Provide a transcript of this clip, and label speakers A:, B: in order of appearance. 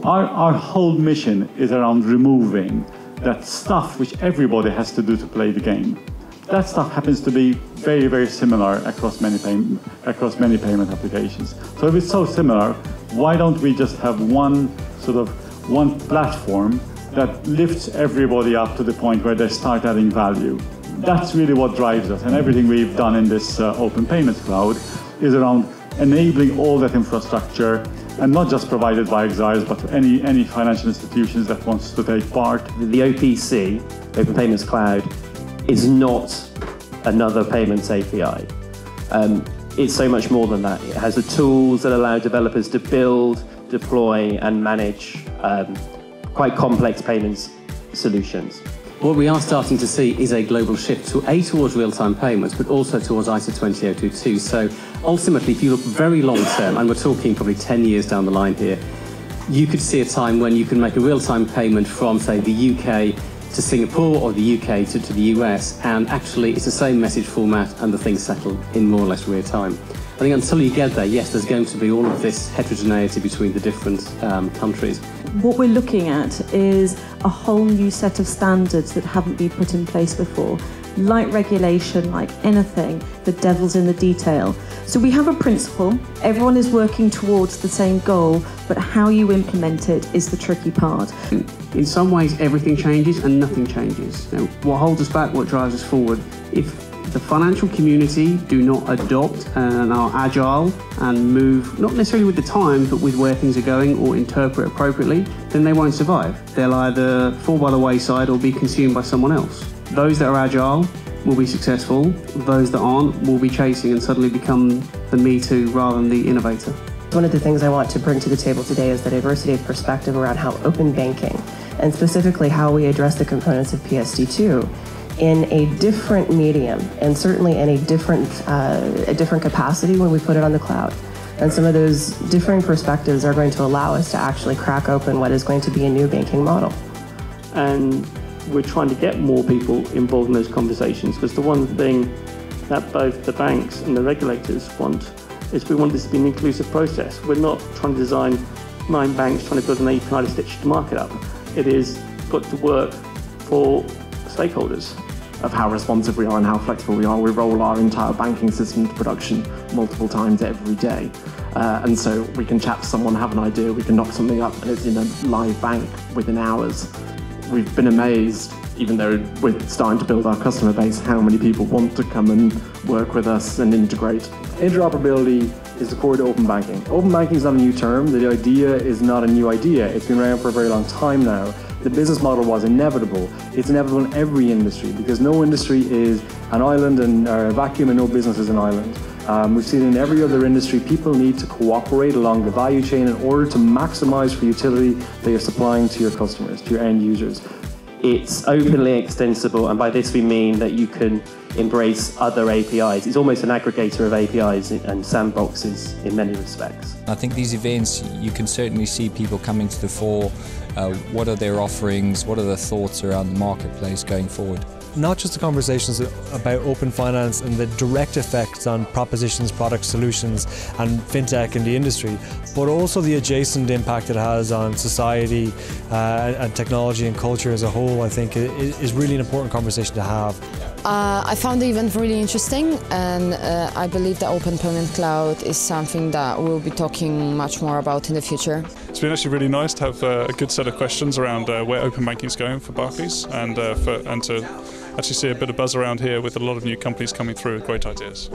A: Our whole mission is around removing that stuff which everybody has to do to play the game. That stuff happens to be very, very similar across many payment applications. So if it's so similar, why don't we just have one platform that lifts everybody up to the point where they start adding value? That's really what drives us, and everything we've done in this Open Payments Cloud is around enabling all that infrastructure, and not just provided by Ixaris, but any financial institutions that wants to take part.
B: The OPC, Open Payments Cloud, is not another payments API. It's so much more than that. It has the tools that allow developers to build, deploy, and manage quite complex payments solutions.
C: What we are starting to see is a global shift towards real-time payments, but also towards ISO 20022. So ultimately, if you look very long term, and we're talking probably 10 years down the line here, you could see a time when you can make a real-time payment from, say, the UK to Singapore or the UK to the US, and actually it's the same message format and the things settle in more or less real time. I think until you get there, yes, there's going to be all of this heterogeneity between the different countries.
D: What we're looking at is a whole new set of standards that haven't been put in place before. Like regulation, like anything, the devil's in the detail. So we have a principle, everyone is working towards the same goal, but how you implement it is the tricky part.
E: In some ways, everything changes and nothing changes. Now, what holds us back, what drives us forward? If the financial community do not adopt and are agile and move, not necessarily with the time, but with where things are going or interpret appropriately, then they won't survive. They'll either fall by the wayside or be consumed by someone else. Those that are agile will be successful. Those that aren't will be chasing and suddenly become the me too rather than the innovator.
F: One of the things I want to bring to the table today is the diversity of perspective around how open banking, and specifically how we address the components of PSD2 in a different medium, and certainly in a different capacity when we put it on the cloud. And some of those differing perspectives are going to allow us to actually crack open what is going to be a new banking model.
G: And we're trying to get more people involved in those conversations, because the one thing that both the banks and the regulators want is we want this to be an inclusive process. We're not trying to design 9 banks trying to build an API to stitch the market up. It is got to work for stakeholders.
H: Of how responsive we are and how flexible we are. We roll our entire banking system to production multiple times every day. And so we can chat to someone, have an idea, we can knock something up, and it's in a live bank within hours. We've been amazed, even though we're starting to build our customer base, how many people want to come and work with us and integrate.
I: Interoperability is the core to open banking. Open banking is not a new term. The idea is not a new idea. It's been around for a very long time now. The business model was inevitable. It's inevitable in every industry, because no industry is an island or a vacuum, and no business is an island. We've seen in every other industry, people need to cooperate along the value chain in order to maximize the utility that you're supplying to your customers, to your end users.
B: It's openly extensible, and by this we mean that you can embrace other APIs. It's almost an aggregator of APIs and sandboxes in many respects.
J: I think these events, you can certainly see people coming to the fore. What are their offerings? What are their thoughts around the marketplace going forward?
K: Not just the conversations about open finance and the direct effects on propositions, product solutions and fintech in the industry, but also the adjacent impact it has on society and technology and culture as a whole, I think is really an important conversation to have.
L: I found the event really interesting, and I believe the Open Payment Cloud is something that we'll be talking much more about in the future.
M: It's been actually really nice to have a good set of questions around where open banking is going for Barclays, and to actually see a bit of buzz around here with a lot of new companies coming through with great ideas.